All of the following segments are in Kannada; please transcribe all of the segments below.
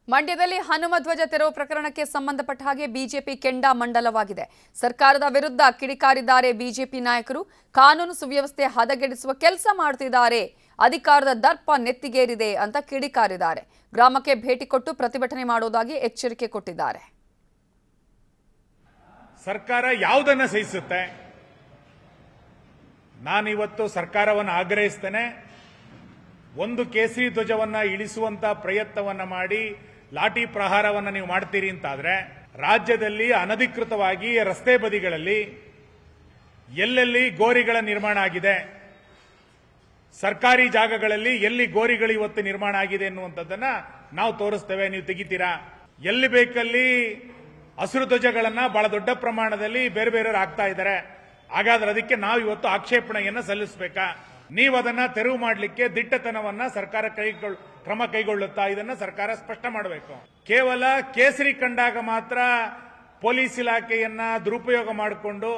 ಮಂಡ್ಯದಲ್ಲಿ ಹನುಮ ಧ್ವಜ ತೆರವು ಪ್ರಕರಣಕ್ಕೆ ಸಂಬಂಧಪಟ್ಟ ಹಾಗೆ ಬಿಜೆಪಿ ಕೆಂಡಾಮಂಡಲವಾಗಿದೆ. ಸರ್ಕಾರದ ವಿರುದ್ಧ ಕಿಡಿಕಾರಿದ್ದಾರೆ ಬಿಜೆಪಿ ನಾಯಕರು. ಕಾನೂನು ಸುವ್ಯವಸ್ಥೆ ಹದಗೆಡಿಸುವ ಕೆಲಸ ಮಾಡುತ್ತಿದ್ದಾರೆ, ಅಧಿಕಾರದ ದರ್ಪ ನೆತ್ತಿಗೇರಿದೆ ಅಂತ ಕಿಡಿಕಾರಿದ್ದಾರೆ. ಗ್ರಾಮಕ್ಕೆ ಭೇಟಿ ಕೊಟ್ಟು ಪ್ರತಿಭಟನೆ ಮಾಡುವುದಾಗಿ ಎಚ್ಚರಿಕೆ ಕೊಟ್ಟಿದ್ದಾರೆ. ಸರ್ಕಾರ ಯಾವುದನ್ನ ಸಹಿಸುತ್ತೆ? ನಾನಿವತ್ತು ಸರ್ಕಾರವನ್ನು ಆಗ್ರಹಿಸ್ತೇನೆ. ಒಂದು ಕೇಸರಿ ಧ್ವಜವನ್ನ ಇಳಿಸುವಂತ ಪ್ರಯತ್ನವನ್ನ ಮಾಡಿ ಲಾಠಿ ಪ್ರಹಾರವನ್ನ ನೀವು ಮಾಡ್ತೀರಿ ಅಂತಾದ್ರೆ, ರಾಜ್ಯದಲ್ಲಿ ಅನಧಿಕೃತವಾಗಿ ರಸ್ತೆ ಬದಿಗಳಲ್ಲಿ ಎಲ್ಲೆಲ್ಲಿ ಗೋರಿಗಳ ನಿರ್ಮಾಣ ಆಗಿದೆ, ಸರ್ಕಾರಿ ಜಾಗಗಳಲ್ಲಿ ಎಲ್ಲಿ ಗೋರಿಗಳು ಇವತ್ತು ನಿರ್ಮಾಣ ಆಗಿದೆ ಎನ್ನುವಂಥದ್ದನ್ನ ನಾವು ತೋರಿಸ್ತೇವೆ. ನೀವು ತೆಗಿತೀರಾ? ಎಲ್ಲಿ ಬೇಕಲ್ಲಿ ಹಸಿರು ಧ್ವಜಗಳನ್ನ ಬಹಳ ದೊಡ್ಡ ಪ್ರಮಾಣದಲ್ಲಿ ಬೇರೆ ಬೇರೆಯವರು ಹಾಕ್ತಾ ಇದ್ದಾರೆ. ಹಾಗಾದ್ರೆ ಅದಕ್ಕೆ ನಾವು ಇವತ್ತು ಆಕ್ಷೇಪಣೆಯನ್ನ ಸಲ್ಲಿಸಬೇಕಾ? ನೀವು ಅದನ್ನ ತೆರವು ಮಾಡಲಿಕ್ಕೆ ದಿಟ್ಟತನವನ್ನ ಸರ್ಕಾರ ಕ್ರಮ ಕೈಗೊಳ್ಳುತ್ತಾ? ಇದನ್ನ ಸರ್ಕಾರ ಸ್ಪಷ್ಟ ಮಾಡಬೇಕು. ಕೇವಲ ಕೇಸರಿ ಕಂಡಾಗ ಮಾತ್ರ ಪೊಲೀಸ್ ಇಲಾಖೆಯನ್ನ ದುರುಪಯೋಗ ಮಾಡಿಕೊಂಡು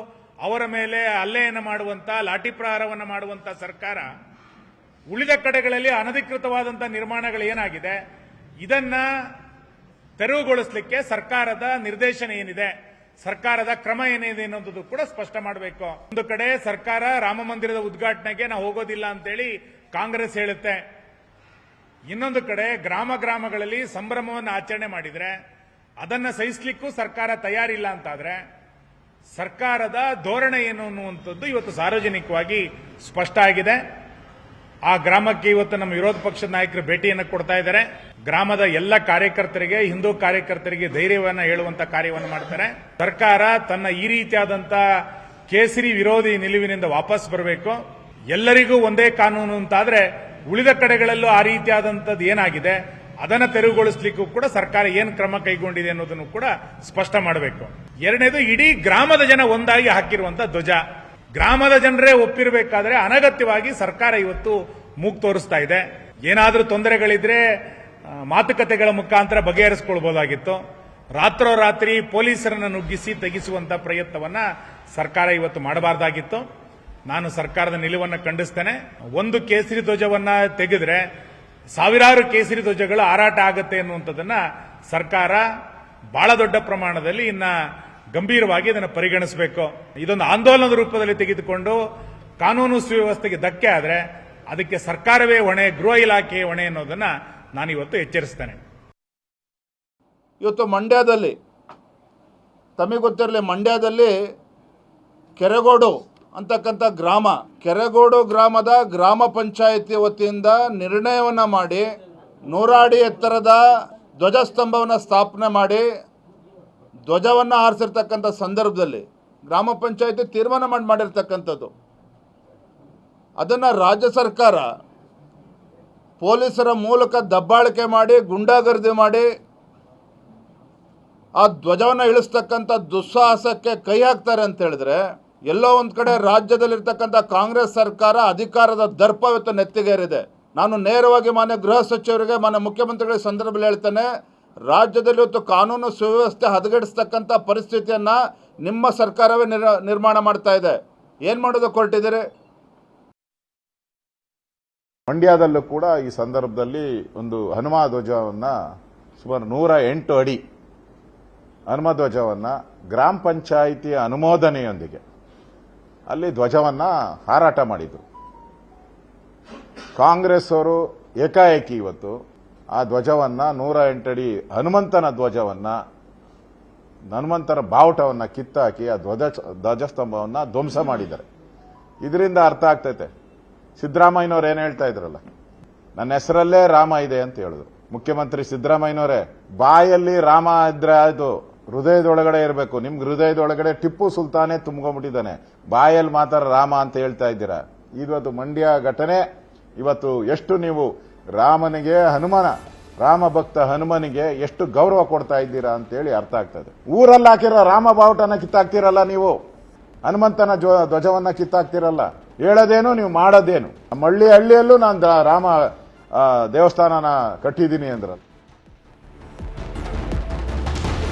ಅವರ ಮೇಲೆ ಹಲ್ಲೆಯನ್ನು ಮಾಡುವಂತ, ಲಾಠಿ ಪ್ರಹಾರವನ್ನು ಮಾಡುವಂತ ಸರ್ಕಾರ ಉಳಿದ ಕಡೆಗಳಲ್ಲಿ ಅನಧಿಕೃತವಾದಂತಹ ನಿರ್ಮಾಣಗಳು ಏನಾಗಿದೆ ಇದನ್ನ ತೆರವುಗೊಳಿಸಲಿಕ್ಕೆ ಸರ್ಕಾರದ ನಿರ್ದೇಶನ ಏನಿದೆ, ಸರ್ಕಾರದ ಕ್ರಮ ಏನಿದೆ ಅನ್ನೋದು ಕೂಡ ಸ್ಪಷ್ಟ ಮಾಡಬೇಕು. ಒಂದು ಕಡೆ ಸರ್ಕಾರ ರಾಮ ಮಂದಿರದ ಉದ್ಘಾಟನೆಗೆ ನಾವು ಹೋಗೋದಿಲ್ಲ ಅಂತೇಳಿ ಕಾಂಗ್ರೆಸ್ ಹೇಳುತ್ತೆ. ಇನ್ನೊಂದು ಕಡೆ ಗ್ರಾಮಗಳಲ್ಲಿ ಸಂಭ್ರಮವನ್ನು ಆಚರಣೆ ಮಾಡಿದ್ರೆ ಅದನ್ನ ಸಹಿಸಲಿಕ್ಕೂ ಸರ್ಕಾರ ತಯಾರಿಲ್ಲ ಅಂತಾದ್ರೆ ಸರ್ಕಾರದ ಧೋರಣೆ ಏನು ಅನ್ನುವಂಥದ್ದು ಇವತ್ತು ಸಾರ್ವಜನಿಕವಾಗಿ ಸ್ಪಷ್ಟ ಆಗಿದೆ. ಆ ಗ್ರಾಮಕ್ಕೆ ಇವತ್ತು ನಮ್ಮ ವಿರೋಧ ಪಕ್ಷದ ನಾಯಕರು ಭೇಟಿಯನ್ನು ಕೊಡ್ತಾ ಇದ್ದಾರೆ. ಗ್ರಾಮದ ಎಲ್ಲ ಕಾರ್ಯಕರ್ತರಿಗೆ, ಹಿಂದೂ ಕಾರ್ಯಕರ್ತರಿಗೆ ಧೈರ್ಯವನ್ನ ಹೇಳುವಂತ ಕಾರ್ಯವನ್ನು ಮಾಡ್ತಾರೆ. ಸರ್ಕಾರ ತನ್ನ ಈ ರೀತಿಯಾದಂತ ಕೇಸರಿ ವಿರೋಧಿ ನಿಲುವಿನಿಂದ ವಾಪಸ್ ಬರಬೇಕು. ಎಲ್ಲರಿಗೂ ಒಂದೇ ಕಾನೂನು ಅಂತಾದ್ರೆ ಉಳಿದ ಕಡೆಗಳಲ್ಲೂ ಆ ರೀತಿಯಾದಂಥದ್ದು ಏನಾಗಿದೆ ಅದನ್ನ ತೆರವುಗೊಳಿಸಲಿಕ್ಕೂ ಕೂಡ ಸರ್ಕಾರ ಏನು ಕ್ರಮ ಕೈಗೊಂಡಿದೆ ಅನ್ನೋದನ್ನು ಕೂಡ ಸ್ಪಷ್ಟ ಮಾಡಬೇಕು. ಎರಡನೇದು, ಇಡೀ ಗ್ರಾಮದ ಜನ ಒಂದಾಗಿ ಹಾಕಿರುವಂತ ಧ್ವಜ ಗ್ರಾಮದ ಜನರೇ ಒಪ್ಪಿರಬೇಕಾದ್ರೆ ಅನಗತ್ಯವಾಗಿ ಸರ್ಕಾರ ಇವತ್ತು ಮೂಗು ತೋರಿಸ್ತಾ ಇದೆ. ಏನಾದರೂ ತೊಂದರೆಗಳಿದ್ರೆ ಮಾತುಕತೆಗಳ ಮುಖಾಂತರ ಬಗೆಹರಿಸಿಕೊಳ್ಬಹುದಾಗಿತ್ತು. ರಾತ್ರೋರಾತ್ರಿ ಪೊಲೀಸರನ್ನು ನುಗ್ಗಿಸಿ ತೆಗೆಸುವಂತ ಪ್ರಯತ್ನವನ್ನ ಸರ್ಕಾರ ಇವತ್ತು ಮಾಡಬಾರ್ದಾಗಿತ್ತು. ನಾನು ಸರ್ಕಾರದ ನಿಲುವನ್ನು ಖಂಡಿಸ್ತೇನೆ. ಒಂದು ಕೇಸರಿ ಧ್ವಜವನ್ನ ತೆಗೆದ್ರೆ ಸಾವಿರಾರು ಕೇಸರಿ ಧ್ವಜಗಳು ಹಾರಾಟ ಆಗುತ್ತೆ ಎನ್ನುವಂಥದ್ದನ್ನ ಸರ್ಕಾರ ಬಹಳ ದೊಡ್ಡ ಪ್ರಮಾಣದಲ್ಲಿ ಇನ್ನ ಗಂಭೀರವಾಗಿ ಇದನ್ನು ಪರಿಗಣಿಸಬೇಕು. ಇದೊಂದು ಆಂದೋಲನದ ರೂಪದಲ್ಲಿ ತೆಗೆದುಕೊಂಡು ಕಾನೂನು ಸುವ್ಯವಸ್ಥೆಗೆ ಧಕ್ಕೆ ಆದರೆ ಅದಕ್ಕೆ ಸರ್ಕಾರವೇ ಹೊಣೆ, ಗೃಹ ಇಲಾಖೆ ಹೊಣೆ ಅನ್ನೋದನ್ನ ನಾನಿವತ್ತು ಎಚ್ಚರಿಸ್ತೇನೆ. ಇವತ್ತು ಮಂಡ್ಯದಲ್ಲಿ ತಮಗೆ ಗೊತ್ತಿರಲಿ, ಮಂಡ್ಯದಲ್ಲಿ ಕೆರೆಗೋಡು ಅಂತಕ್ಕಂಥ ಗ್ರಾಮ, ಕೆರೆಗೋಡು ಗ್ರಾಮದ ಗ್ರಾಮ ಪಂಚಾಯಿತಿ ವತಿಯಿಂದ ನಿರ್ಣಯವನ್ನು ಮಾಡಿ 100 ಅಡಿ ಎತ್ತರದ ಧ್ವಜಸ್ತಂಭವನ್ನು ಸ್ಥಾಪನೆ ಮಾಡಿ ಧ್ವಜವನ್ನು ಹಾರಿಸಿರ್ತಕ್ಕಂಥ ಸಂದರ್ಭದಲ್ಲಿ ಗ್ರಾಮ ಪಂಚಾಯಿತಿ ತೀರ್ಮಾನ ಮಾಡಿರ್ತಕ್ಕಂಥದ್ದು. ಅದನ್ನು ರಾಜ್ಯ ಸರ್ಕಾರ ಪೊಲೀಸರ ಮೂಲಕ ದಬ್ಬಾಳಿಕೆ ಮಾಡಿ, ಗುಂಡಾಗರ್ದಿ ಮಾಡಿ ಆ ಧ್ವಜವನ್ನು ಇಳಿಸ್ತಕ್ಕಂಥ ದುಸ್ಸಾಹಸಕ್ಕೆ ಕೈ ಹಾಕ್ತಾರೆ ಅಂತ ಹೇಳಿದ್ರೆ, ಎಲ್ಲೋ ಒಂದು ಕಡೆ ರಾಜ್ಯದಲ್ಲಿರ್ತಕ್ಕಂಥ ಕಾಂಗ್ರೆಸ್ ಸರ್ಕಾರ ಅಧಿಕಾರದ ದರ್ಪ ಇವತ್ತು ನೆತ್ತಿಗೇರಿದೆ. ನಾನು ನೇರವಾಗಿ ಮಾನ್ಯ ಗೃಹ ಸಚಿವರಿಗೆ, ಮಾನ್ಯ ಮುಖ್ಯಮಂತ್ರಿಗಳ ಸಂದರ್ಭದಲ್ಲಿ ಹೇಳ್ತೇನೆ, ರಾಜ್ಯದಲ್ಲಿ ಇವತ್ತು ಕಾನೂನು ಸುವ್ಯವಸ್ಥೆ ಹದಗೆಡಿಸ್ತಕ್ಕಂಥ ಪರಿಸ್ಥಿತಿಯನ್ನು ನಿಮ್ಮ ಸರ್ಕಾರವೇ ನಿರ್ಮಾಣ ಮಾಡ್ತಾ ಇದೆ. ಏನು ಮಾಡೋದಕ್ಕೆ ಹೊರಟಿದ್ದೀರಿ? ಮಂಡ್ಯದಲ್ಲೂ ಕೂಡ ಈ ಸಂದರ್ಭದಲ್ಲಿ ಒಂದು ಹನುಮ ಧ್ವಜವನ್ನು ಸುಮಾರು 108 ಅಡಿ ಹನುಮ ಧ್ವಜವನ್ನು ಗ್ರಾಮ ಪಂಚಾಯಿತಿಯ ಅನುಮೋದನೆಯೊಂದಿಗೆ ಅಲ್ಲಿ ಧ್ವಜವನ್ನು ಹಾರಾಟ ಮಾಡಿದರು. ಕಾಂಗ್ರೆಸ್ ಅವರು ಏಕಾಏಕಿ ಇವತ್ತು ಆ ಧ್ವಜವನ್ನು 108 ಅಡಿ ಹನುಮಂತನ ಧ್ವಜವನ್ನು, ಹನುಮಂತನ ಬಾವುಟವನ್ನು ಕಿತ್ತಾಕಿ ಆ ಧ್ವಜಸ್ತಂಭವನ್ನು ಧ್ವಂಸ ಮಾಡಿದ್ದಾರೆ. ಇದರಿಂದ ಅರ್ಥ ಆಗ್ತೈತೆ, ಸಿದ್ದರಾಮಯ್ಯನವ್ರು ಏನು ಹೇಳ್ತಾ ಇದ್ರಲ್ಲ, ನನ್ನ ಹೆಸರಲ್ಲೇ ರಾಮ ಇದೆ ಅಂತ ಹೇಳಿದ್ರು. ಮುಖ್ಯಮಂತ್ರಿ ಸಿದ್ದರಾಮಯ್ಯನವರೇ, ಬಾಯಲ್ಲಿ ರಾಮ ಇದ್ರೆ ಅದು ಹೃದಯದೊಳಗಡೆ ಇರಬೇಕು. ನಿಮ್ಗೆ ಹೃದಯದೊಳಗಡೆ ಟಿಪ್ಪು ಸುಲ್ತಾನೇ ತುಂಬ್ಕೊಂಡ್ಬಿಟ್ಟಿದ್ದಾನೆ, ಬಾಯಲ್ಲಿ ಮಾತ್ರ ರಾಮ ಅಂತ ಹೇಳ್ತಾ ಇದ್ದೀರಾ. ಇವತ್ತು ಮಂಡ್ಯ ಘಟನೆ ಇವತ್ತು ಎಷ್ಟು ನೀವು ರಾಮನಿಗೆ, ರಾಮ ಭಕ್ತ ಹನುಮನಿಗೆ ಎಷ್ಟು ಗೌರವ ಕೊಡ್ತಾ ಇದ್ದೀರಾ ಅಂತೇಳಿ ಅರ್ಥ ಆಗ್ತದೆ. ಊರಲ್ಲಿ ಹಾಕಿರೋ ರಾಮ ಬಾವುಟನ ಕಿತ್ತಾಕ್ತಿರಲ್ಲ ನೀವು, ಹನುಮಂತನ ಧ್ವಜವನ್ನ ಕಿತ್ತಾಕ್ತಿರಲ್ಲ. ಹೇಳೋದೇನು, ನೀವು ಮಾಡೋದೇನು? ನಮ್ಮ ಹಳ್ಳಿಯಲ್ಲೂ ನಾನು ರಾಮ ದೇವಸ್ಥಾನನ ಕಟ್ಟಿದ್ದೀನಿ ಅಂದ್ರ.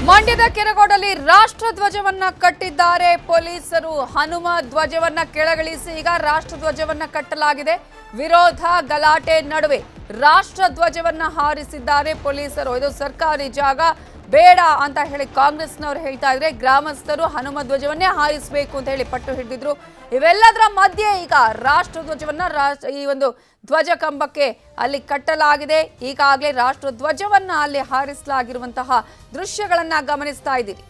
ಮಂಡ್ಯದ ಕೆರಗೋಡಲ್ಲಿ ರಾಷ್ಟ್ರ ಧ್ವಜವನ್ನ ಕಟ್ಟಿದ್ದಾರೆ ಪೊಲೀಸರು. ಹನುಮ ಧ್ವಜವನ್ನ ಕೆಳಗಿಳಿಸಿ ಈಗ ರಾಷ್ಟ್ರ ಧ್ವಜವನ್ನ ಕಟ್ಟಲಾಗಿದೆ. ವಿರೋಧ ಗಲಾಟೆ ನಡುವೆ ರಾಷ್ಟ್ರ ಧ್ವಜವನ್ನ ಹಾರಿಸಿದ್ದಾರೆ ಪೊಲೀಸರು. ಇದು ಸರ್ಕಾರಿ ಜಾಗ, ಬೇಡ ಅಂತ ಹೇಳಿ ಕಾಂಗ್ರೆಸ್ನವರು ಹೇಳ್ತಾ ಇದ್ರೆ, ಗ್ರಾಮಸ್ಥರು ಹನುಮ ಧ್ವಜವನ್ನೇ ಹಾರಿಸಬೇಕು ಅಂತ ಹೇಳಿ ಪಟ್ಟು ಹಿಡಿದಿದ್ರು. ಇವೆಲ್ಲದರ ಮಧ್ಯೆ ಈಗ ರಾಷ್ಟ್ರ ಧ್ವಜವನ್ನ ಈ ಒಂದು ಧ್ವಜ ಕಂಬಕ್ಕೆ ಅಲ್ಲಿ ಕಟ್ಟಲಾಗಿದೆ. ಈಗಾಗಲೇ ರಾಷ್ಟ್ರ ಧ್ವಜವನ್ನ ಅಲ್ಲಿ ಹಾರಿಸಲಾಗಿರುವಂತಹ ದೃಶ್ಯಗಳನ್ನ ಗಮನಿಸ್ತಾ ಇದ್ದೀವಿ.